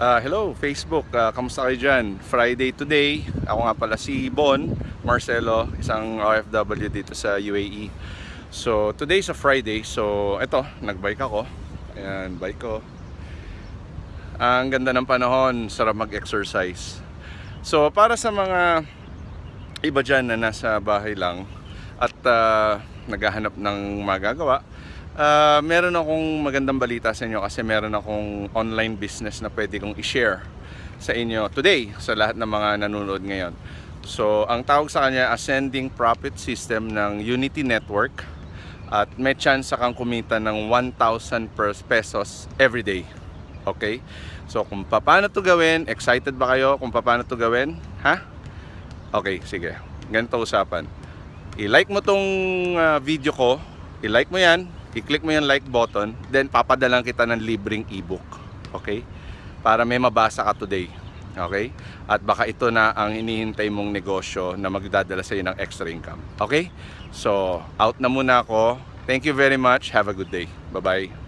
Hello Facebook, kamusta kayo dyan? Friday today, ako nga pala si Bon Marcelo, isang OFW dito sa UAE. So today is a Friday, so eto, nagbike ako. Ayan, bike ko. Ang ganda ng panahon, sarap mag-exercise. So para sa mga iba dyan na nasa bahay lang at naghahanap ng magagawa, meron akong magandang balita sa inyo kasi meron akong online business na pwede kong i-share sa inyo today sa lahat ng mga nanonood ngayon. So, ang tawag sa kanya, Ascending Profit System ng Unity Network, at may chance kang kumita ng 1,000 pesos every day. Okay? So, kung paano to gawin, excited ba kayo kung paano to gawin? Ha? Okay, sige. Ganito usapan. I-like mo tong video ko, i-like mo yan, i-click mo yung like button, then papadalan kita ng libreng ebook. Okay? Para may mabasa ka today. Okay? At baka ito na ang hinihintay mong negosyo na magdadala sa iyo ng extra income. Okay? So, out na muna ako. Thank you very much. Have a good day. Bye-bye.